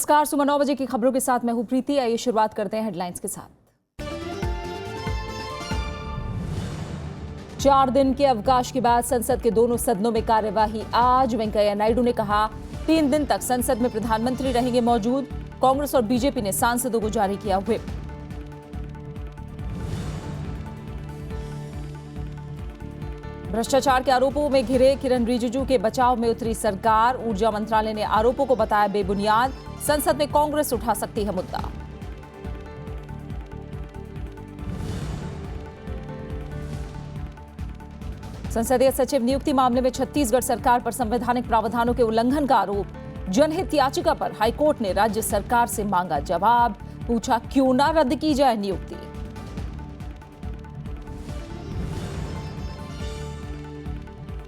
नमस्कार, सुबह 9 बजे की खबरों के साथ मैं हूं प्रीति। आइए शुरुआत करते हैं हेडलाइंस के साथ। 4 दिन के अवकाश के बाद संसद के दोनों सदनों में कार्यवाही आज। वेंकैया नायडू ने कहा 3 दिन तक संसद में प्रधानमंत्री रहेंगे मौजूद। कांग्रेस और बीजेपी ने सांसदों को जारी किया व्हिप। भ्रष्टाचार के आरोपों में घिरे किरण रिजिजू के बचाव में उतरी सरकार। ऊर्जा मंत्रालय ने आरोपों को बताया बेबुनियाद। संसद में कांग्रेस उठा सकती है मुद्दा। संसदीय सचिव नियुक्ति मामले में छत्तीसगढ़ सरकार पर संवैधानिक प्रावधानों के उल्लंघन का आरोप। जनहित याचिका पर हाईकोर्ट ने राज्य सरकार से मांगा जवाब। पूछा क्यों ना रद्द की जाए नियुक्ति।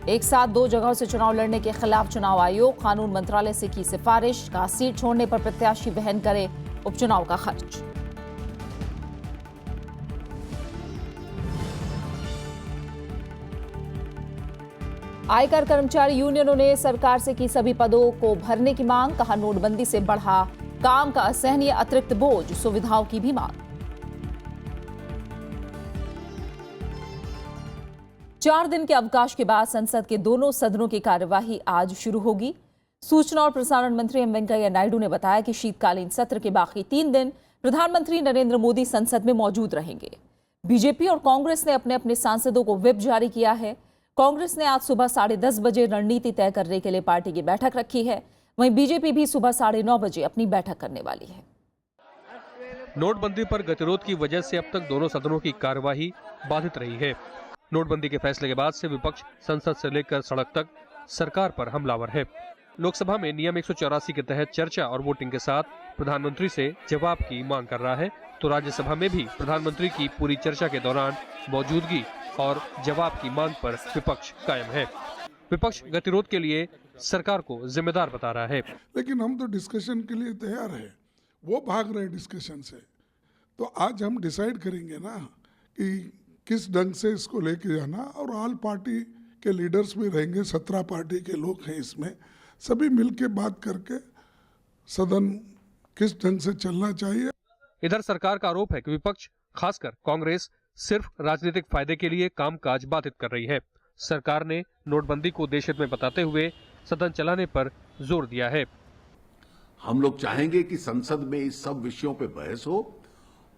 एक साथ 2 जगहों से चुनाव लड़ने के खिलाफ चुनाव आयोग। कानून मंत्रालय से की सिफारिश। कहा सीट छोड़ने पर प्रत्याशी वहन करे उपचुनाव का खर्च। आयकर कर्मचारी यूनियनों ने सरकार से की सभी पदों को भरने की मांग। कहा नोटबंदी से बढ़ा काम का असहनीय अतिरिक्त बोझ, सुविधाओं की भी मांग। 4 दिन के अवकाश के बाद संसद के दोनों सदनों की कार्यवाही आज शुरू होगी। सूचना और प्रसारण मंत्री एम वेंकैया नायडू ने बताया कि शीतकालीन सत्र के बाकी 3 दिन प्रधानमंत्री नरेंद्र मोदी संसद में मौजूद रहेंगे। बीजेपी और कांग्रेस ने अपने अपने सांसदों को व्हिप जारी किया है। कांग्रेस ने आज सुबह 10:30 बजे रणनीति तय करने के लिए पार्टी की बैठक रखी है। वहीं बीजेपी भी सुबह 9:30 बजे अपनी बैठक करने वाली है। नोटबंदी पर गतिरोध की वजह से अब तक दोनों सदनों की कार्यवाही बाधित रही है। नोटबंदी के फैसले के बाद से विपक्ष संसद से लेकर सड़क तक सरकार पर हमलावर है। लोकसभा में नियम 184 के तहत चर्चा और वोटिंग के साथ प्रधानमंत्री से जवाब की मांग कर रहा है, तो राज्यसभा में भी प्रधानमंत्री की पूरी चर्चा के दौरान मौजूदगी और जवाब की मांग पर विपक्ष कायम है। विपक्ष गतिरोध के लिए सरकार को जिम्मेदार बता रहा है। लेकिन हम तो डिस्कशन के लिए तैयार है, वो भाग रहे डिस्कशन से। तो आज हम डिसाइड करेंगे ना कि किस ढंग से इसको लेके जाना, और ऑल पार्टी के लीडर्स भी रहेंगे, 17 पार्टी के लोग हैं इसमें, सभी मिलके बात करके सदन किस ढंग से चलना चाहिए। इधर सरकार का आरोप है कि विपक्ष खासकर कांग्रेस सिर्फ राजनीतिक फायदे के लिए कामकाज बाधित कर रही है। सरकार ने नोटबंदी को देशहित में बताते हुए सदन चलाने पर जोर दिया है। हम लोग चाहेंगे कि संसद में इस सब विषयों पे बहस हो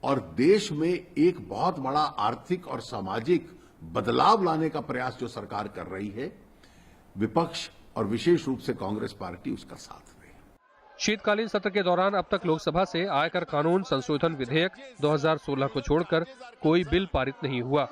और देश में एक बहुत बड़ा आर्थिक और सामाजिक बदलाव लाने का प्रयास जो सरकार कर रही है, विपक्ष और विशेष रूप से कांग्रेस पार्टी उसका साथ दे। शीतकालीन सत्र के दौरान अब तक लोकसभा से आयकर कानून संशोधन विधेयक 2016 को छोड़कर कोई बिल पारित नहीं हुआ।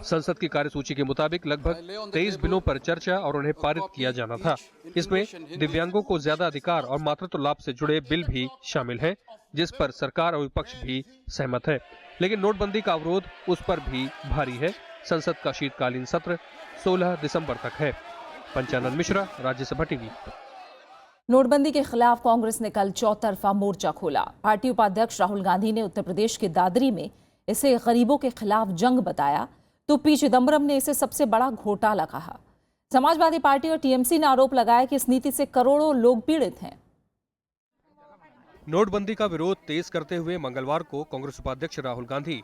संसद की कार्यसूची के मुताबिक लगभग 23 बिलों पर चर्चा और उन्हें पारित किया जाना था। इसमें दिव्यांगों को ज्यादा अधिकार और मातृत्व लाभ से जुड़े बिल भी शामिल हैं, जिस पर सरकार और विपक्ष भी सहमत है। लेकिन नोटबंदी का अवरोध उस पर भी भारी है। संसद का शीतकालीन सत्र 16 दिसंबर तक है। पंचानन मिश्रा, राज्यसभा टीवी। नोटबंदी के खिलाफ कांग्रेस ने कल चौतरफा मोर्चा खोला। पार्टी उपाध्यक्ष राहुल गांधी ने उत्तर प्रदेश के दादरी में इसे गरीबों के खिलाफ जंग बताया, तो पी चिदम्बरम ने इसे सबसे बड़ा घोटाला कहा। समाजवादी पार्टी और टीएमसी ने आरोप लगाया कि इस नीति से करोड़ों लोग पीड़ित हैं। नोटबंदी का विरोध तेज करते हुए मंगलवार को कांग्रेस उपाध्यक्ष राहुल गांधी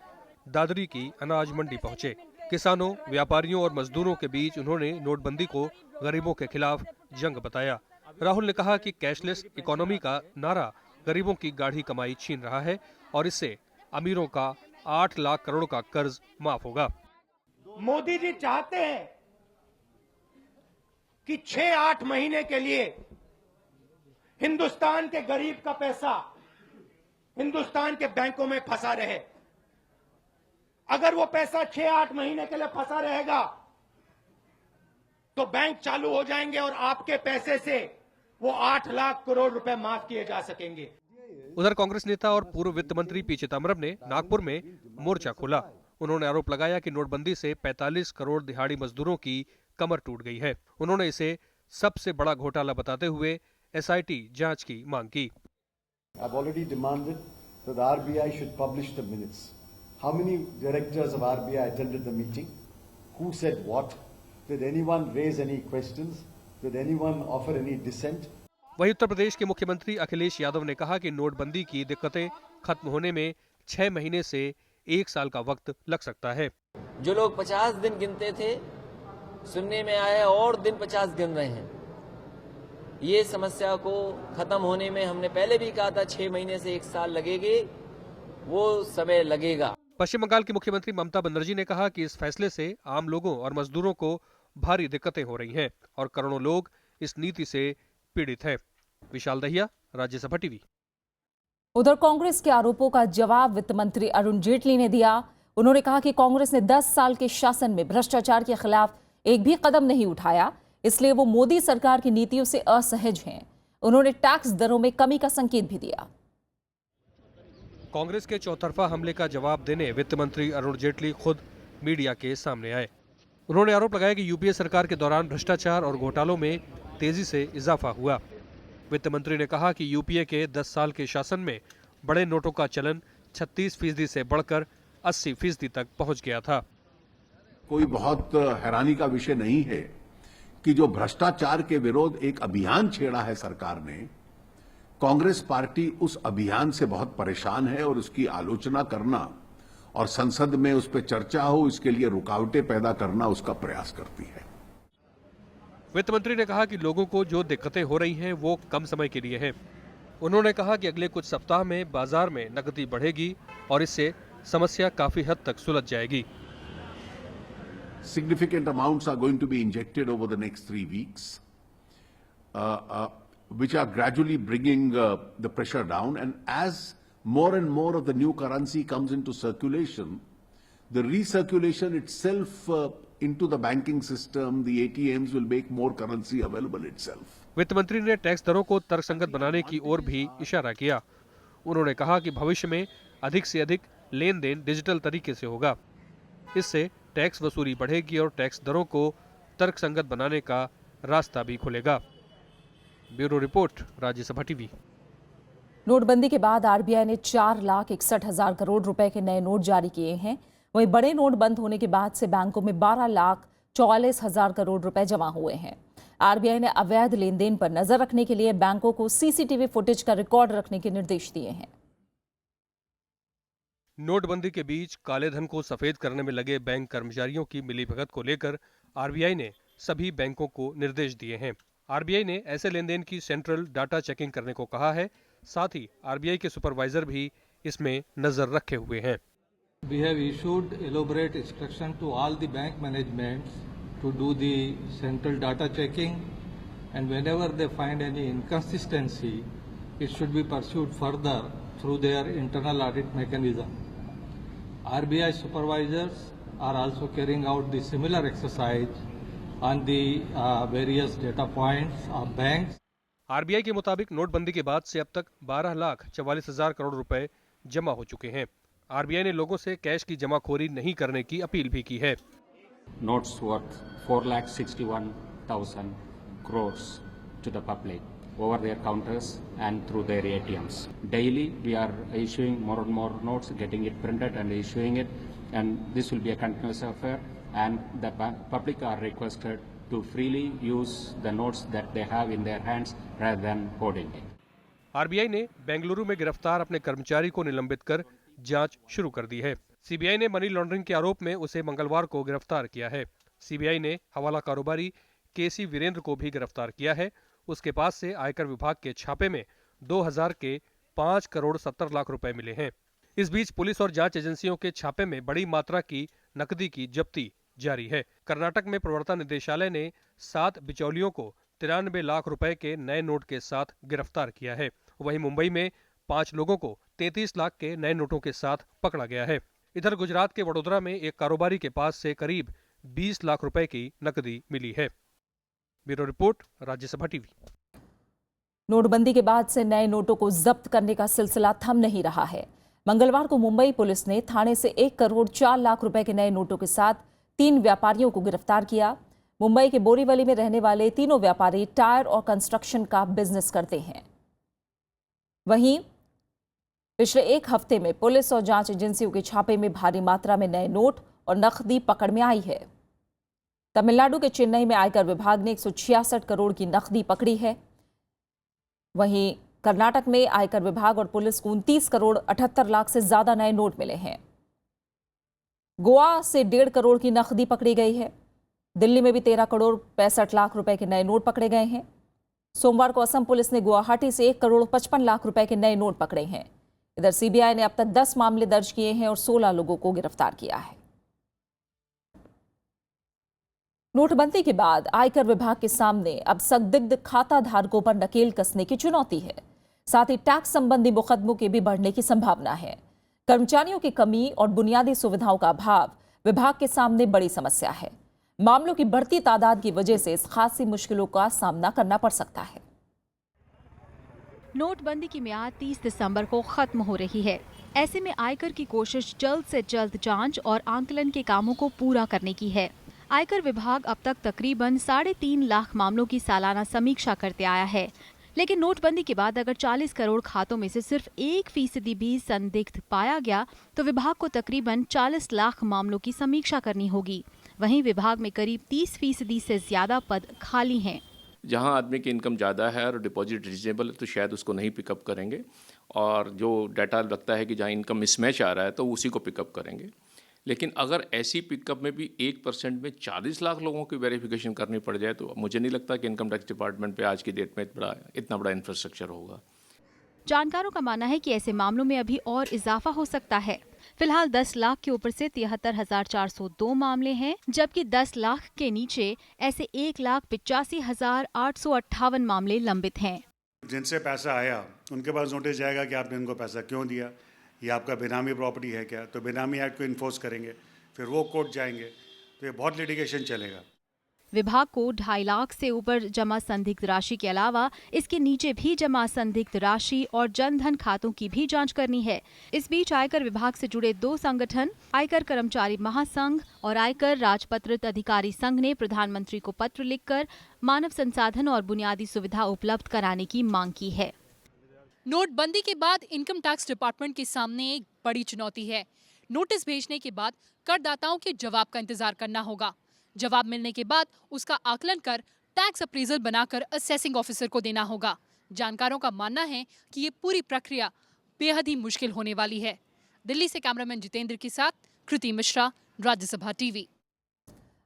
दादरी की अनाज मंडी पहुंचे। किसानों, व्यापारियों और मजदूरों के बीच उन्होंने नोटबंदी को गरीबों के खिलाफ जंग बताया। राहुल ने कहा कि कैशलेस इकोनॉमी का नारा गरीबों की गाढ़ी कमाई छीन रहा है और इससे अमीरों का 8 लाख करोड़ का कर्ज माफ होगा। मोदी जी चाहते हैं कि 6-8 महीने के लिए हिंदुस्तान के गरीब का पैसा हिंदुस्तान के बैंकों में फंसा रहे। अगर वो पैसा 6-8 महीने के लिए फंसा रहेगा तो बैंक चालू हो जाएंगे और आपके पैसे से वो 8 लाख करोड़ रुपए माफ किए जा सकेंगे। उधर कांग्रेस नेता और पूर्व वित्त मंत्री पी चिदम्बरम ने नागपुर में मोर्चा खोला। उन्होंने आरोप लगाया कि नोटबंदी से 45 करोड़ दिहाड़ी मजदूरों की कमर टूट गई है। उन्होंने इसे सबसे बड़ा घोटाला बताते हुए एसआईटी जांच की मांग की। I've already demanded that the RBI should publish the minutes. How many directors of RBI attended the meeting? Who said what? Did anyone raise any questions? Did anyone offer any dissent? वहीं उत्तर प्रदेश के मुख्यमंत्री अखिलेश यादव ने कहा कि नोटबंदी की दिक्कतें खत्म होने में 6 महीने से 1 साल का वक्त लग सकता है। जो लोग 50 दिन गिनते थे, सुनने में आया और दिन 50 गिन रहे हैं। ये समस्या को खत्म होने में हमने पहले भी कहा था 6 महीने से 1 साल लगेगी, वो समय लगेगा। पश्चिम बंगाल की मुख्यमंत्री ममता बनर्जी ने कहा कि इस फैसले से आम लोगों और मजदूरों को भारी दिक्कतें हो रही हैं और करोड़ों लोग इस नीति से पीड़ित हैं। विशाल दहिया, राज्यसभा टीवी। उधर कांग्रेस के आरोपों का जवाब वित्त मंत्री अरुण जेटली ने दिया। उन्होंने कहा कि कांग्रेस ने 10 साल के शासन में भ्रष्टाचार के खिलाफ एक भी कदम नहीं उठाया, इसलिए वो मोदी सरकार की नीतियों से असहज हैं। उन्होंने टैक्स दरों में कमी का संकेत भी दिया। कांग्रेस के चौतरफा हमले का जवाब देने वित्त मंत्री अरुण जेटली खुद मीडिया के सामने आए। उन्होंने आरोप लगाया कि यूपीए सरकार के दौरान भ्रष्टाचार और घोटालों में तेजी से इजाफा हुआ। वित्त मंत्री ने कहा कि यूपीए के 10 साल के शासन में बड़े नोटों का चलन 36% से बढ़कर 80% तक पहुंच गया था। कोई बहुत हैरानी का विषय नहीं है कि जो भ्रष्टाचार के विरोध एक अभियान छेड़ा है सरकार ने, कांग्रेस पार्टी उस अभियान से बहुत परेशान है और उसकी आलोचना करना और संसद में उस पर चर्चा हो, इसके लिए रुकावटें पैदा करना उसका प्रयास करती है। वित्त मंत्री ने कहा कि लोगों को जो दिक्कतें हो रही हैं वो कम समय के लिए हैं। उन्होंने कहा कि अगले कुछ सप्ताह में बाजार में नकदी बढ़ेगी और इससे समस्या काफी हद तक सुलझ जाएगी। Significant amounts are going to be injected over the next 3 weeks, which are gradually bringing the pressure down. And as more and more of the new currency comes into circulation, the recirculation itself into the banking system, the ATMs will make more currency available itself. वित्त मंत्री ने tax दरों को तर्कसंगत बनाने की ओर भी इशारा किया। उन्होंने कहा कि भविष्य में अधिक से अधिक लेन देन डिजिटल तरीके से होगा। इससे टैक्स वसूली बढ़ेगी और टैक्स दरों को तर्कसंगत बनाने का रास्ता भी खुलेगा। Bureau report, Rajya Sabha TV. नोटबंदी के बाद आरबीआई ने 4,61,000 करोड़ रुपए के नए नोट जारी किए हैं। वहीं बड़े नोट बंद होने के बाद से बैंकों में 12,44,000 करोड़ रुपए जमा हुए हैं। आरबीआई ने अवैध लेन देन पर नजर रखने के लिए बैंकों को सीसीटीवी फुटेज का रिकॉर्ड रखने के निर्देश दिए हैं। नोटबंदी के बीच काले धन को सफेद करने में लगे बैंक कर्मचारियों की मिलीभगत को लेकर आरबीआई ने सभी बैंकों को निर्देश दिए हैं। आरबीआई ने ऐसे लेन देन की सेंट्रल डाटा चेकिंग करने को कहा है। साथ ही आरबीआई के सुपरवाइजर भी इसमें नजर रखे हुए हैं। We have issued elaborate instruction to all the bank managements to do the central data checking, and whenever they find any inconsistency, it should be pursued further through their internal audit mechanism. RBI supervisors are also carrying out the similar exercise on the various data points of banks. RBI के मुताबिक नोटबंदी के बाद से अब तक 12,44,000 करोड़ रुपए जमा हो चुके हैं। आरबीआई ने लोगों से कैश की जमाखोरी नहीं करने की अपील भी की है। Notes worth 4,61,000 crores to the public over their counters and through their ATMs. Daily, we are issuing more and more notes, getting it printed and issuing it, and this will be a continuous affair. And the public are requested to freely use the notes that they have in their hands rather than hoarding it. RBI ने बेंगलुरु में गिरफ्तार अपने कर्मचारी को निलंबित कर जांच शुरू कर दी है। सीबीआई ने मनी लॉन्ड्रिंग के आरोप में उसे मंगलवार को गिरफ्तार किया है। सीबीआई ने हवाला कारोबारी केसी वीरेंद्र को भी गिरफ्तार किया है। उसके पास से आयकर विभाग के छापे में 2000 के 5 करोड़ 70 लाख रुपए मिले हैं। इस बीच पुलिस और जांच एजेंसियों के छापे में बड़ी मात्रा की नकदी की जब्ती जारी है। कर्नाटक में प्रवर्तन निदेशालय ने 7 बिचौलियों को 93 लाख रुपए के नए नोट के साथ गिरफ्तार किया है। वहीं मुंबई में 5 लोगों को 33 लाख के नए नोटों के साथ पकड़ा गया है। इधर गुजरात के वडोदरा में एक कारोबारी के पास से करीब 20 लाख रुपए की नकदी मिली है। Bureau report, Rajya Sabha TV. नोटबंदी के बाद से नए नोटों को जब्त करने का सिलसिला थम नहीं रहा है। मंगलवार को मुंबई पुलिस ने थाने से 1 करोड़ 4 लाख रुपए के नए नोटों के साथ 3 व्यापारियों को गिरफ्तार किया। मुंबई के बोरीवली में रहने वाले तीनों व्यापारी टायर और कंस्ट्रक्शन का बिजनेस करते हैं। वहीं पिछले 1 हफ्ते में पुलिस और जांच एजेंसियों के छापे में भारी मात्रा में नए नोट और नकदी पकड़ में आई है। तमिलनाडु के चेन्नई में आयकर विभाग ने 166 करोड़ की नकदी पकड़ी है। वहीं कर्नाटक में आयकर विभाग और पुलिस को 29 करोड़ 78 लाख से ज्यादा नए नोट मिले हैं। गोवा से 1.5 करोड़ की नकदी पकड़ी गई है। दिल्ली में भी 13 करोड़ 65 लाख रुपए के नए नोट पकड़े गए हैं। सोमवार को असम पुलिस ने गुवाहाटी से 1 करोड़ 55 लाख रुपए के नए नोट पकड़े हैं। इधर सीबीआई ने अब तक 10 मामले दर्ज किए हैं और 16 लोगों को गिरफ्तार किया है। नोटबंदी के बाद आयकर विभाग के सामने अब संदिग्ध खाता धारकों पर नकेल कसने की चुनौती है। साथ ही टैक्स संबंधी मुकदमों के भी बढ़ने की संभावना है। कर्मचारियों की कमी और बुनियादी सुविधाओं का अभाव विभाग के सामने बड़ी समस्या है। मामलों की बढ़ती तादाद की वजह से इस खासी मुश्किलों का सामना करना पड़ सकता है। नोटबंदी की मियाद 30 दिसंबर को खत्म हो रही है। ऐसे में आयकर की कोशिश जल्द से जल्द जांच और आंकलन के कामों को पूरा करने की है। आयकर विभाग अब तक तकरीबन 3.5 लाख मामलों की सालाना समीक्षा करते आया है, लेकिन नोटबंदी के बाद अगर 40 करोड़ खातों में से सिर्फ 1% भी संदिग्ध पाया गया तो विभाग को तकरीबन 40 लाख मामलों की समीक्षा करनी होगी। वहीं विभाग में करीब 30% से ज्यादा पद खाली हैं। जहां आदमी की इनकम ज़्यादा है और डिपॉजिट रीजनेबल है तो शायद उसको नहीं पिकअप करेंगे, और जो डाटा लगता है कि जहां इनकम मिसमैच आ रहा है तो उसी को पिकअप करेंगे। लेकिन अगर ऐसी पिकअप में भी 1% में 40 लाख लोगों की वेरिफिकेशन करनी पड़ जाए तो मुझे नहीं लगता कि इनकम टैक्स डिपार्टमेंट पे आज की डेट में इतना बड़ा इंफ्रास्ट्रक्चर होगा। जानकारों का मानना है कि ऐसे मामलों में अभी और इजाफा हो सकता है। फिलहाल 10 लाख के ऊपर से 73,402 मामले हैं, जबकि 10 लाख के नीचे ऐसे 1,85,858 मामले लंबित हैं। जिनसे पैसा आया उनके पास नोटिस जाएगा कि आपने इनको पैसा क्यों दिया, ये आपका बेनामी प्रॉपर्टी है क्या, तो बेनामी एक्ट को इन्फोर्स करेंगे, फिर वो कोर्ट जाएंगे, तो ये बहुत लिटिगेशन चलेगा। विभाग को 2.5 लाख से ऊपर जमा संदिग्ध राशि के अलावा इसके नीचे भी जमा संदिग्ध राशि और जनधन खातों की भी जांच करनी है। इस बीच आयकर विभाग से जुड़े 2 संगठन, आयकर कर्मचारी महासंघ और आयकर राजपत्रित अधिकारी संघ ने प्रधानमंत्री को पत्र लिखकर मानव संसाधन और बुनियादी सुविधा उपलब्ध कराने की मांग की है। नोटबंदी के बाद इनकम टैक्स डिपार्टमेंट के सामने एक बड़ी चुनौती है। नोटिस भेजने के बाद करदाताओं के जवाब का इंतजार करना होगा। जवाब मिलने के बाद उसका आकलन कर टैक्स अप्रेजल बनाकर असेसिंग ऑफिसर को देना होगा। जानकारों का मानना है कि ये पूरी प्रक्रिया बेहद ही मुश्किल होने वाली है। दिल्ली से कैमरामैन जितेंद्र के साथ कृति मिश्रा, राज्यसभा टीवी।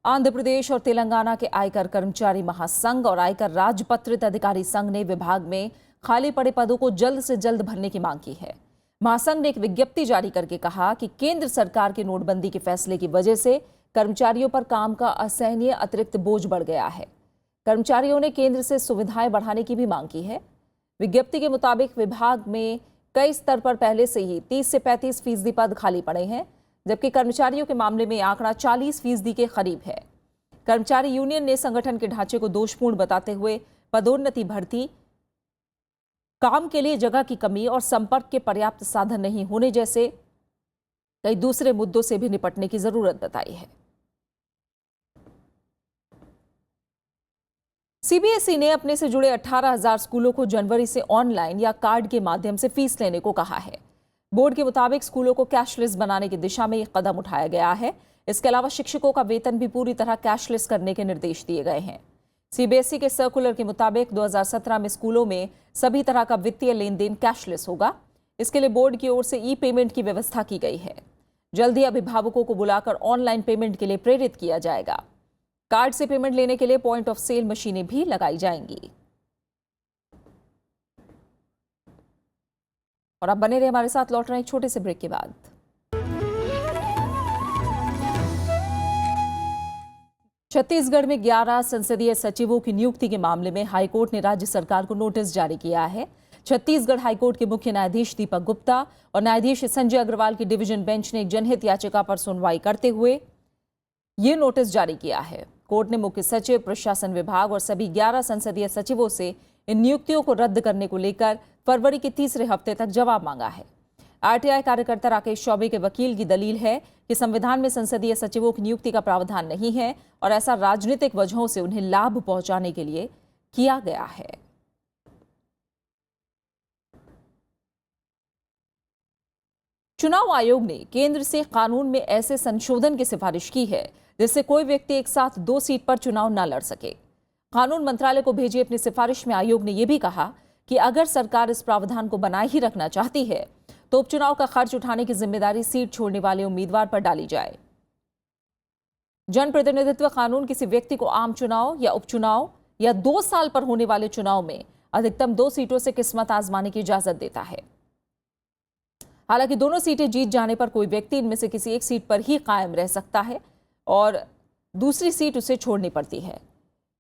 आंध्र प्रदेश और तेलंगाना के आयकर कर्मचारी महासंघ और आयकर राजपत्रित अधिकारी संघ ने विभाग में खाली पड़े पदों को जल्द से जल्द भरने की मांग की है। महासंघ ने एक विज्ञप्ति जारी करके कहा कि केंद्र सरकार के नोटबंदी के फैसले की वजह से कर्मचारियों पर काम का असहनीय अतिरिक्त बोझ बढ़ गया है। कर्मचारियों ने केंद्र से सुविधाएं बढ़ाने की भी मांग की है। विज्ञप्ति के मुताबिक विभाग में कई स्तर पर पहले से ही 30 से 35% पद खाली पड़े हैं, जबकि कर्मचारियों के मामले में आंकड़ा 40% के करीब है। कर्मचारी यूनियन ने संगठन के ढांचे को दोषपूर्ण बताते हुए पदोन्नति, भर्ती, काम के लिए जगह की कमी और संपर्क के पर्याप्त साधन नहीं होने जैसे कई दूसरे मुद्दों से भी निपटने की जरूरत बताई है। सीबीएसई ने अपने से जुड़े 18,000 स्कूलों को जनवरी से ऑनलाइन या कार्ड के माध्यम से फीस लेने को कहा है। बोर्ड के मुताबिक स्कूलों को कैशलेस बनाने की दिशा में एक कदम उठाया गया है। इसके अलावा शिक्षकों का वेतन भी पूरी तरह कैशलेस करने के निर्देश दिए गए हैं। सीबीएसई के सर्कुलर के मुताबिक 2017 में स्कूलों में सभी तरह का वित्तीय लेन देन कैशलेस होगा। इसके लिए बोर्ड की ओर से ई पेमेंट की व्यवस्था की गई है। जल्द ही अभिभावकों को बुलाकर ऑनलाइन पेमेंट के लिए प्रेरित किया जाएगा। कार्ड से पेमेंट लेने के लिए पॉइंट ऑफ सेल मशीनें भी लगाई जाएंगी। और अब बने रहे हमारे साथ, लौट रहे एक छोटे से ब्रेक के बाद। छत्तीसगढ़ में 11 संसदीय सचिवों की नियुक्ति के मामले में हाईकोर्ट ने राज्य सरकार को नोटिस जारी किया है। छत्तीसगढ़ हाईकोर्ट के मुख्य न्यायाधीश दीपक गुप्ता और न्यायाधीश संजय अग्रवाल की डिवीजन बेंच ने एक जनहित याचिका पर सुनवाई करते हुए ये नोटिस जारी किया है। कोर्ट ने मुख्य सचिव, प्रशासन विभाग और सभी 11 संसदीय सचिवों से इन नियुक्तियों को रद्द करने को लेकर फरवरी के तीसरे हफ्ते तक जवाब मांगा है। आरटीआई कार्यकर्ता राकेश चौबे के वकील की दलील है कि संविधान में संसदीय सचिवों की नियुक्ति का प्रावधान नहीं है और ऐसा राजनीतिक वजहों से उन्हें लाभ पहुंचाने के लिए किया गया है। चुनाव आयोग ने केंद्र से कानून में ऐसे संशोधन की सिफारिश की है जिससे कोई व्यक्ति एक साथ 2 सीट पर चुनाव न लड़ सके। कानून मंत्रालय को भेजी अपनी सिफारिश में आयोग ने यह भी कहा कि अगर सरकार इस प्रावधान को बनाए ही रखना चाहती है तो उपचुनाव का खर्च उठाने की जिम्मेदारी सीट छोड़ने वाले उम्मीदवार पर डाली जाए। जनप्रतिनिधित्व कानून किसी व्यक्ति को आम चुनाव या उपचुनाव या 2 साल पर होने वाले चुनाव में अधिकतम 2 सीटों से किस्मत आजमाने की इजाजत देता है। हालांकि दोनों सीटें जीत जाने पर कोई व्यक्ति इनमें से किसी एक सीट पर ही कायम रह सकता है और दूसरी सीट उसे छोड़नी पड़ती है।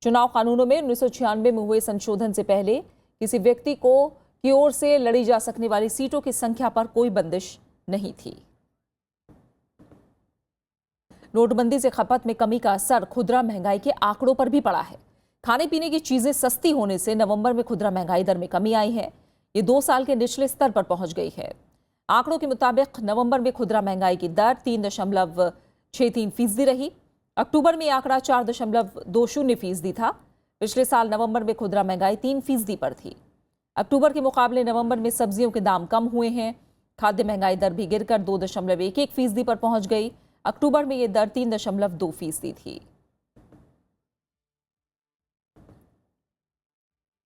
चुनाव कानूनों में 1996 में हुए संशोधन से पहले किसी व्यक्ति की ओर से लड़ी जा सकने वाली सीटों की संख्या पर कोई बंदिश नहीं थी। नोटबंदी से खपत में कमी का असर खुदरा महंगाई के आंकड़ों पर भी पड़ा है। खाने पीने की चीजें सस्ती होने से नवंबर में खुदरा महंगाई दर में कमी आई है। ये 2 साल के निचले स्तर पर पहुंच गई है। आंकड़ों के मुताबिक नवंबर में खुदरा महंगाई की दर 3.63% रही। अक्टूबर में यह आंकड़ा 4.20% था। पिछले साल नवंबर में खुदरा महंगाई 3% पर थी। अक्टूबर के मुकाबले नवंबर में सब्जियों के दाम कम हुए हैं। खाद्य महंगाई दर भी गिरकर 2.11% पर पहुंच गई। अक्टूबर में यह दर 3.2% थी।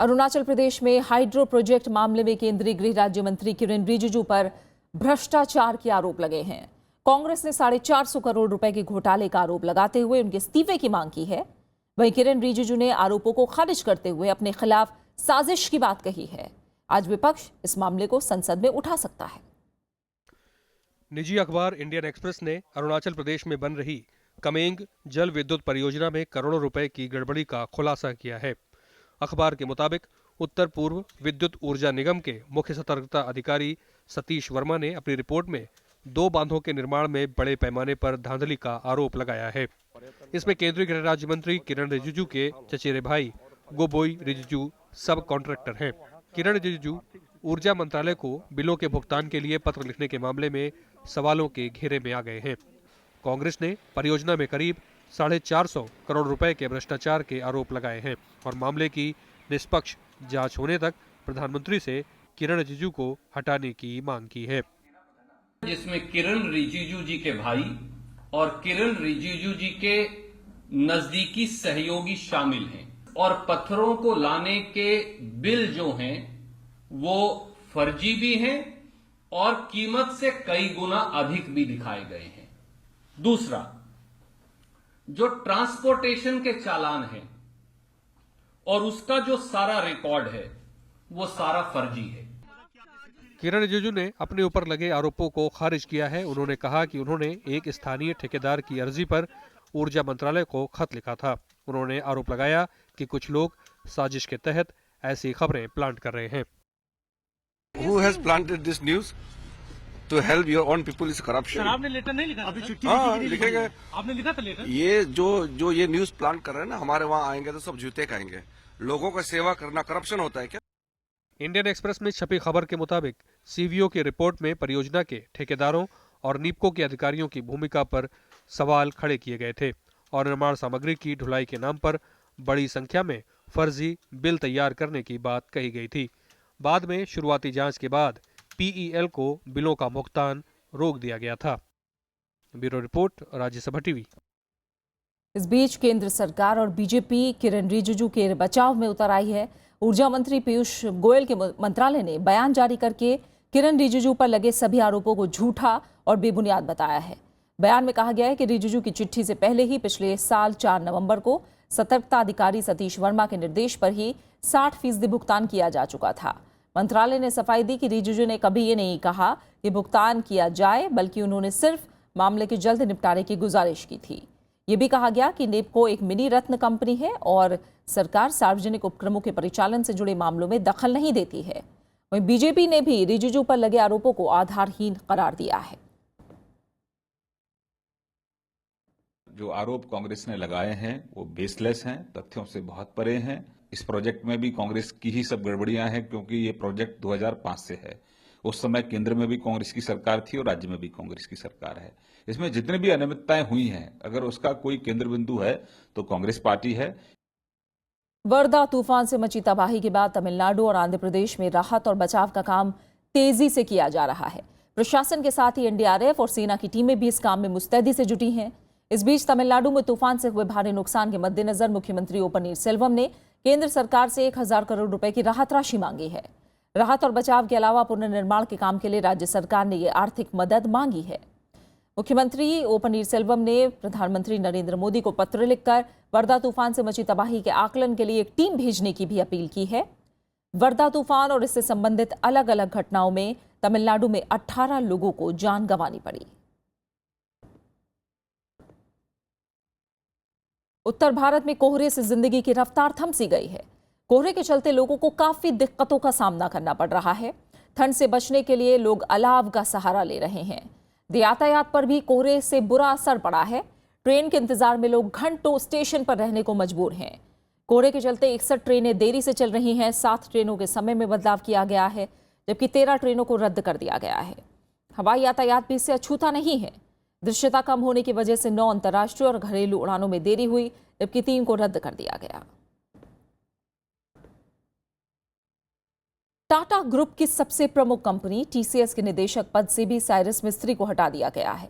अरुणाचल प्रदेश में हाइड्रो प्रोजेक्ट मामले में केंद्रीय गृह राज्य मंत्री किरेन रिजिजू पर भ्रष्टाचार के आरोप लगे हैं। कांग्रेस ने 450 करोड़ रुपए के घोटाले का आरोप लगाते हुए उनके इस्तीफे की मांग की है। वहीं किरेन रिजिजू ने आरोपों को खारिज करते हुए अपने खिलाफ साजिश की बात कही है। आज विपक्ष इस मामले को संसद में उठा सकता है। निजी अखबार इंडियन एक्सप्रेस ने अरुणाचल प्रदेश में बन रही कमेंग जल विद्युत परियोजना में करोड़ों रुपए की गड़बड़ी का खुलासा किया है। अखबार के मुताबिक उत्तर पूर्व विद्युत ऊर्जा निगम के मुख्य सतर्कता अधिकारी सतीश वर्मा ने अपनी रिपोर्ट में 2 बांधों के निर्माण में बड़े पैमाने पर धांधली का आरोप लगाया है। इसमें केंद्रीय गृह राज्य मंत्री किरण रिजिजू के चचेरे भाई गोबोई रिजिजू सब कॉन्ट्रैक्टर हैं। किरण रिजिजू ऊर्जा मंत्रालय को बिलों के भुगतान के लिए पत्र लिखने के मामले में सवालों के घेरे में आ गए हैं। कांग्रेस ने परियोजना में करीब 450 करोड़ रुपए के भ्रष्टाचार के आरोप लगाए हैं और मामले की निष्पक्ष जांच होने तक प्रधानमंत्री से किरण रिजिजू को हटाने की मांग की है। जिसमें किरण रिजिजू जी के भाई और किरण रिजिजू जी के नजदीकी सहयोगी शामिल हैं और पत्थरों को लाने के बिल जो हैं वो फर्जी भी हैं और कीमत से कई गुना अधिक भी दिखाए गए हैं। दूसरा, जो ट्रांसपोर्टेशन के चालान है और उसका जो सारा रिकॉर्ड है वो सारा फर्जी है। किरण रिजिजू ने अपने ऊपर लगे आरोपों को खारिज किया है। उन्होंने कहा कि उन्होंने एक स्थानीय ठेकेदार की अर्जी पर ऊर्जा मंत्रालय को खत लिखा था। उन्होंने आरोप लगाया कि कुछ लोग साजिश के तहत ऐसी खबरें प्लांट कर रहे हैं। Who has planted this news to help your own people is corruption? Sir, आपने लेटर नहीं लिखा? अभी चिट्ठी लिखेंगे। आपने लिखा था लेटर? ये जो ये न्यूज प्लांट कर रहे हैं ना, हमारे वहाँ आएंगे तो सब जूते खाएंगे। लोगों का सेवा करना करप्शन होता है क्या? इंडियन एक्सप्रेस में छपी खबर के मुताबिक सीवीओ की रिपोर्ट में परियोजना के ठेकेदारों और नीपको के अधिकारियों की भूमिका पर सवाल खड़े किए गए थे और निर्माण सामग्री की ढुलाई के नाम पर बड़ी संख्या में फर्जी बिल तैयार करने की बात कही गई थी। बाद में शुरुआती जांच के बाद पीईएल को बिलों का भुगतान रोक दिया गया था। Bureau report, Rajya Sabha TV. इस बीच केंद्र सरकार और बीजेपी किरण रिजिजू के बचाव में उतर आई है। ऊर्जा मंत्री पीयूष गोयल के मंत्रालय ने बयान जारी करके किरण रिजिजू पर लगे सभी आरोपों को झूठा और बेबुनियाद बताया है। बयान में कहा गया है कि रिजिजू की चिट्ठी से पहले ही पिछले साल 4 नवंबर को सतर्कता अधिकारी सतीश वर्मा के निर्देश पर ही 60% भुगतान किया जा चुका था। मंत्रालय ने सफाई दी कि रिजिजू ने कभी ये नहीं कहा कि भुगतान किया जाए, बल्कि उन्होंने सिर्फ मामले के जल्द निपटारे की गुजारिश की थी। ये भी कहा गया कि नेपको एक मिनी रत्न कंपनी है और सरकार सार्वजनिक उपक्रमों के परिचालन से जुड़े मामलों में दखल नहीं देती है। वहीं बीजेपी ने भी रिजिजू पर लगे आरोपों को आधारहीन करार दिया है। जो आरोप कांग्रेस ने लगाए हैं वो बेसलेस हैं, तथ्यों से बहुत परे हैं। इस प्रोजेक्ट में भी कांग्रेस की ही सब गड़बड़ियां हैं, क्योंकि ये प्रोजेक्ट 2005 से है। उस समय केंद्र में भी कांग्रेस की सरकार थी और राज्य में भी कांग्रेस की सरकार है। इसमें जितने भी अनियमितताएं हुई हैं, अगर उसका कोई केंद्र बिंदु है तो कांग्रेस पार्टी है। वर्धा तूफान से मची तबाही के बाद तमिलनाडु और आंध्र प्रदेश में राहत और बचाव का काम तेजी से किया जा रहा है। प्रशासन के साथ ही एनडीआरएफ और सेना की टीमें भी इस काम में मुस्तैदी से जुटी हैं। इस बीच तमिलनाडु में तूफान से हुए भारी नुकसान के मद्देनजर मुख्यमंत्री ओ पन्नीरसेल्वम ने केंद्र सरकार से 1000 करोड़ रुपए की राहत राशि मांगी है। राहत और बचाव के अलावा पुनर्निर्माण के काम के लिए राज्य सरकार ने ये आर्थिक मदद मांगी है। मुख्यमंत्री ओ पनीरसेल्वम ने प्रधानमंत्री नरेंद्र मोदी को पत्र लिखकर वर्धा तूफान से मची तबाही के आकलन के लिए एक टीम भेजने की भी अपील की है। वर्धा तूफान और इससे संबंधित अलग अलग घटनाओं में तमिलनाडु में 18 लोगों को जान गंवानी पड़ी। उत्तर भारत में कोहरे से जिंदगी की रफ्तार थम सी गई है। कोहरे के चलते लोगों को काफी दिक्कतों का सामना करना पड़ रहा है। ठंड से बचने के लिए लोग अलाव का सहारा ले रहे हैं। यातायात पर भी कोहरे से बुरा असर पड़ा है। ट्रेन के इंतजार में लोग घंटों स्टेशन पर रहने को मजबूर हैं। कोहरे के चलते 61 ट्रेनें देरी से चल रही हैं। 7 ट्रेनों के समय में बदलाव किया गया है, जबकि 13 ट्रेनों को रद्द कर दिया गया है। हवाई यातायात भी इससे अछूता नहीं है। दृश्यता कम होने की वजह से 9 अंतर्राष्ट्रीय और घरेलू उड़ानों में देरी हुई, जबकि 3 को रद्द कर दिया गया। टाटा ग्रुप की सबसे प्रमुख कंपनी टीसीएस के निदेशक पद से भी साइरस मिस्त्री को हटा दिया गया है।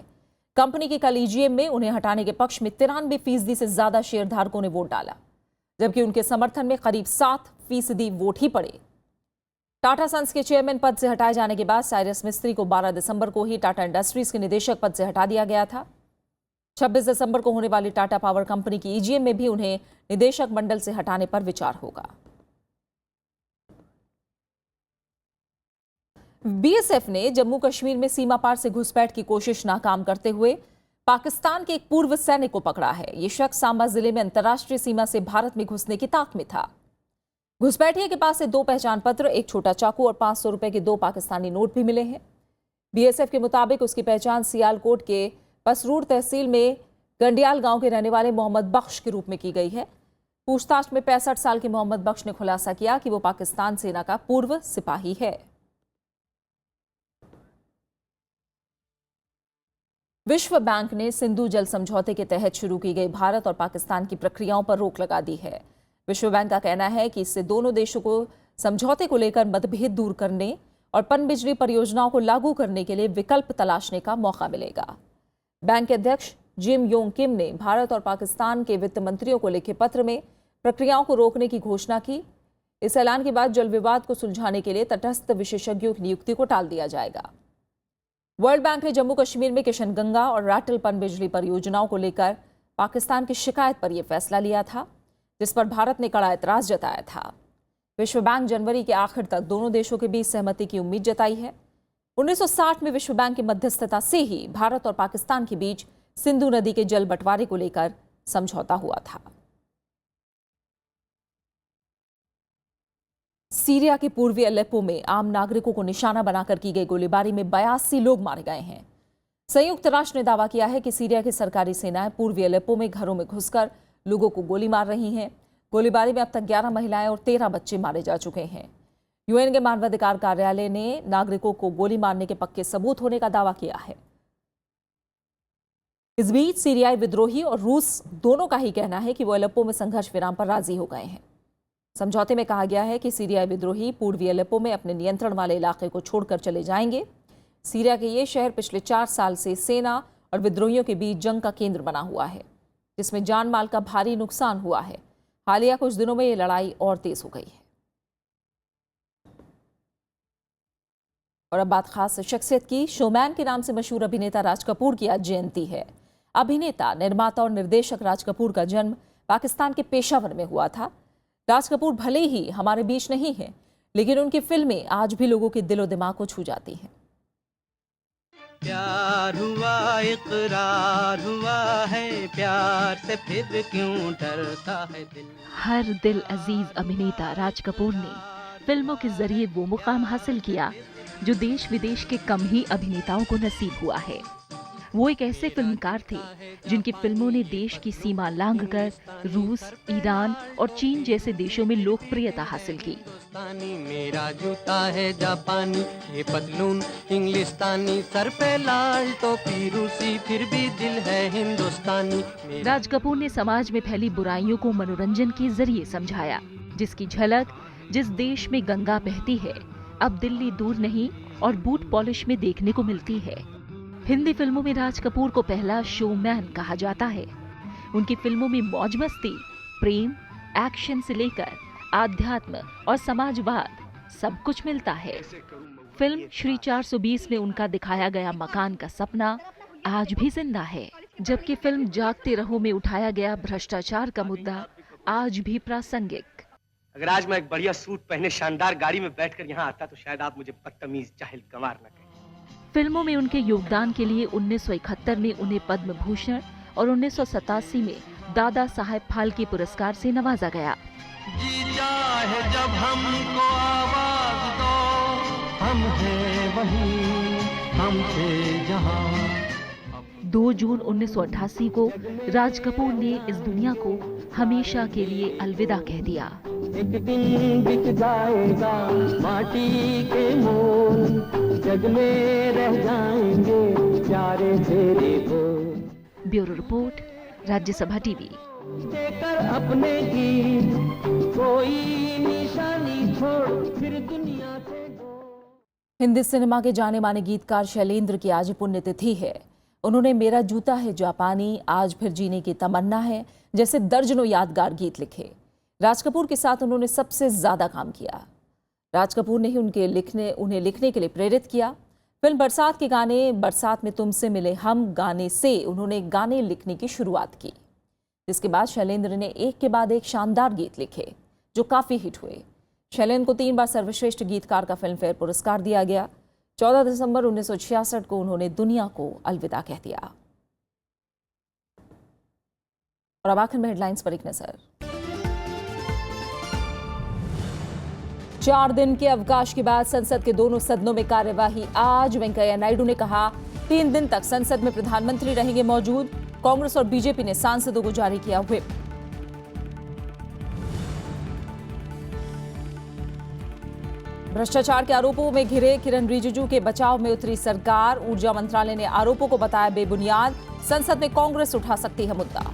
कंपनी के कल ईजीएम में उन्हें हटाने के पक्ष में 93% से ज्यादा शेयरधारकों ने वोट डाला, जबकि उनके समर्थन में करीब 7% वोट ही पड़े। टाटा सन्स के चेयरमैन पद से हटाए जाने के बाद साइरस मिस्त्री को 12 दिसंबर को ही टाटा इंडस्ट्रीज के निदेशक पद से हटा दिया गया था। 26 दिसंबर को होने वाली टाटा पावर कंपनी की ईजीएम में भी उन्हें निदेशक मंडल से हटाने पर विचार होगा। बीएसएफ ने जम्मू कश्मीर में सीमा पार से घुसपैठ की कोशिश नाकाम करते हुए पाकिस्तान के एक पूर्व सैनिक को पकड़ा है। ये शख्स सांबा जिले में अंतर्राष्ट्रीय सीमा से भारत में घुसने की ताक में था। घुसपैठिए के पास से 2 पहचान पत्र, एक छोटा चाकू और 500 रुपए के 2 पाकिस्तानी नोट भी मिले हैं। बीएसएफ के मुताबिक उसकी पहचान सियालकोट के पसरूर तहसील में गंडियाल गांव के रहने वाले मोहम्मद बख्श के रूप में की गई है। पूछताछ में 65 साल के मोहम्मद बख्श ने खुलासा किया कि वो पाकिस्तान सेना का पूर्व सिपाही है। विश्व बैंक ने सिंधु जल समझौते के तहत शुरू की गई भारत और पाकिस्तान की प्रक्रियाओं पर रोक लगा दी है। विश्व बैंक का कहना है कि इससे दोनों देशों को समझौते को लेकर मतभेद दूर करने और पनबिजली परियोजनाओं को लागू करने के लिए विकल्प तलाशने का मौका मिलेगा। बैंक के अध्यक्ष जिम योंग किम ने भारत और पाकिस्तान के वित्त मंत्रियों को लिखे पत्र में प्रक्रियाओं को रोकने की घोषणा की। इस ऐलान के बाद जल विवाद को सुलझाने के लिए तटस्थ विशेषज्ञों की नियुक्ति को टाल दिया जाएगा। वर्ल्ड बैंक ने जम्मू कश्मीर में किशनगंगा और राटल पनबिजली परियोजनाओं को लेकर पाकिस्तान की शिकायत पर यह फैसला लिया था, जिस पर भारत ने कड़ा एतराज जताया था। विश्व बैंक जनवरी के आखिर तक दोनों देशों के बीच सहमति की उम्मीद जताई है। 1960 में विश्व बैंक की मध्यस्थता से ही भारत और पाकिस्तान के बीच सिंधु नदी के जल बंटवारे को लेकर समझौता हुआ था। सीरिया के पूर्वी अलेप्पो में आम नागरिकों को निशाना बनाकर की गई गोलीबारी में 82 लोग मारे गए हैं। संयुक्त राष्ट्र ने दावा किया है कि सीरिया की सरकारी सेनाएं पूर्वी अलेप्पो में घरों में घुसकर लोगों को गोली मार रही हैं। गोलीबारी में अब तक 11 महिलाएं और 13 बच्चे मारे जा चुके हैं। यूएन के मानवाधिकार कार्यालय ने नागरिकों को गोली मारने के पक्के सबूत होने का दावा किया है। इस बीच सीरियाई विद्रोही और रूस दोनों का ही कहना है कि वो अलेप्पो में संघर्ष विराम पर राजी हो गए हैं। समझौते में कहा गया है कि सीरियाई विद्रोही पूर्वी अलेप्पो में अपने नियंत्रण वाले इलाके को छोड़कर चले जाएंगे। सीरिया के ये शहर पिछले 4 साल से सेना और विद्रोहियों के बीच जंग का केंद्र बना हुआ है, जिसमें जान माल का भारी नुकसान हुआ है। हालिया कुछ दिनों में ये लड़ाई और तेज हो गई है। और अब बात खास शख्सियत की। शोमैन के नाम से मशहूर अभिनेता राज कपूर की आज जयंती है। अभिनेता, निर्माता और निर्देशक राज कपूर का जन्म पाकिस्तान के पेशावर में हुआ था। राज कपूर भले ही हमारे बीच नहीं हैं, लेकिन उनकी फिल्में आज भी लोगों के दिलो दिमाग को छू जाती हैं। प्यार हुआ, इकरार हुआ है, प्यार से फिर क्यों डरता है दिल। हर दिल अजीज अभिनेता राज कपूर ने फिल्मों के जरिए वो मुकाम हासिल किया जो देश विदेश के कम ही अभिनेताओं को नसीब हुआ है। वो एक ऐसे फिल्मकार थे जिनकी फिल्मों ने देश की सीमा लांघकर रूस, ईरान और चीन जैसे देशों में लोकप्रियता हासिल की। मेरा जूता है जापानी, ये पतलून इंग्लिस्तानी, सर पे लाल टोपी रूसी, फिर भी दिल है हिंदुस्तानी। राज कपूर ने समाज में फैली बुराइयों को मनोरंजन के जरिए समझाया, जिसकी झलक जिस देश में गंगा बहती है अब दिल्ली दूर नहीं और बूट पॉलिश में देखने को मिलती है। हिंदी फिल्मों में राज कपूर को पहला शोमैन कहा जाता है। उनकी फिल्मों में मौज मस्ती, प्रेम, एक्शन से लेकर आध्यात्म और समाजवाद सब कुछ मिलता है। फिल्म श्री 420 में उनका दिखाया गया मकान का सपना आज भी जिंदा है, जबकि फिल्म जागते रहो में उठाया गया भ्रष्टाचार का मुद्दा आज भी प्रासंगिक। अगर आज मैं एक बढ़िया सूट पहने शानदार गाड़ी में बैठकर यहाँ आता तो शायद आप मुझे बदतमीज जाहिल गंवार न कहें। फिल्मों में उनके योगदान के लिए 1971 में उन्हें पद्म भूषण और 1987 में दादा साहेब फाल्के पुरस्कार से नवाजा गया। जी चाहे जब हमको आवाज दो, हम हैं वहीं, हम थे जहां। 2 जून 1988 को राज कपूर ने इस दुनिया को हमेशा के लिए अलविदा कह दिया। एक दिन बिक जाएगा माटी के मोल, जग में रह जाएंगे प्यारे तेरे बोल। Bureau report, Rajya Sabha TV. देकर अपने गीत कोई निशानी छोड़ फिर दुनिया से हिंदी सिनेमा के जाने माने गीतकार शैलेंद्र की आज पुण्यतिथि है। उन्होंने मेरा जूता है जापानी, आज फिर जीने की तमन्ना है जैसे दर्जनों यादगार गीत लिखे। राज कपूर के साथ उन्होंने सबसे ज्यादा काम किया। राज कपूर ने ही उन्हें लिखने के लिए प्रेरित किया। फिल्म बरसात के गाने बरसात में तुमसे मिले हम गाने से उन्होंने गाने लिखने की शुरुआत की, जिसके बाद शैलेंद्र ने एक के बाद एक शानदार गीत लिखे जो काफी हिट हुए। शैलेंद्र को 3 बार सर्वश्रेष्ठ गीतकार का फिल्म फेयर पुरस्कार दिया गया। 14 दिसंबर 1966 को उन्होंने दुनिया को अलविदा कह दिया। और अब आखिर में हेडलाइंस पर एक नजर। 4 दिन के अवकाश के बाद संसद के दोनों सदनों में कार्यवाही आज। वेंकैया नायडू ने कहा 3 दिन तक संसद में प्रधानमंत्री रहेंगे मौजूद। कांग्रेस और बीजेपी ने सांसदों को जारी किया व्हिप। भ्रष्टाचार के आरोपों में घिरे किरण रिजिजू के बचाव में उतरी सरकार। ऊर्जा मंत्रालय ने आरोपों को बताया बेबुनियाद। संसद में कांग्रेस उठा सकती है मुद्दा।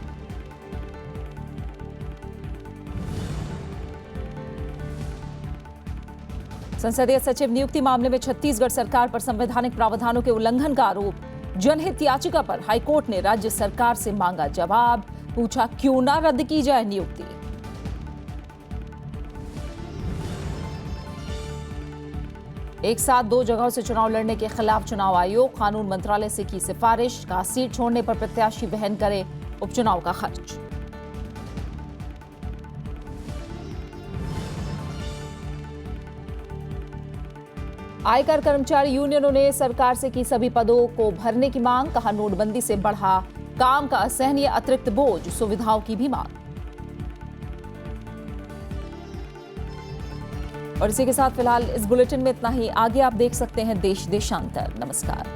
संसदीय सचिव नियुक्ति मामले में छत्तीसगढ़ सरकार पर संवैधानिक प्रावधानों के उल्लंघन का आरोप। जनहित याचिका पर हाईकोर्ट ने राज्य सरकार से मांगा जवाब। पूछा क्यों ना रद्द की जाए नियुक्ति। एक साथ 2 जगहों से चुनाव लड़ने के खिलाफ चुनाव आयोग। कानून मंत्रालय से की सिफारिश। कहा सीट छोड़ने पर प्रत्याशी वहन करे उपचुनाव का खर्च। आयकर कर्मचारी यूनियनों ने सरकार से की सभी पदों को भरने की मांग। कहा नोटबंदी से बढ़ा काम का असहनीय अतिरिक्त बोझ, सुविधाओं की भी मांग। और इसी के साथ फिलहाल इस बुलेटिन में इतना ही। आगे आप देख सकते हैं देश देशांतर। नमस्कार।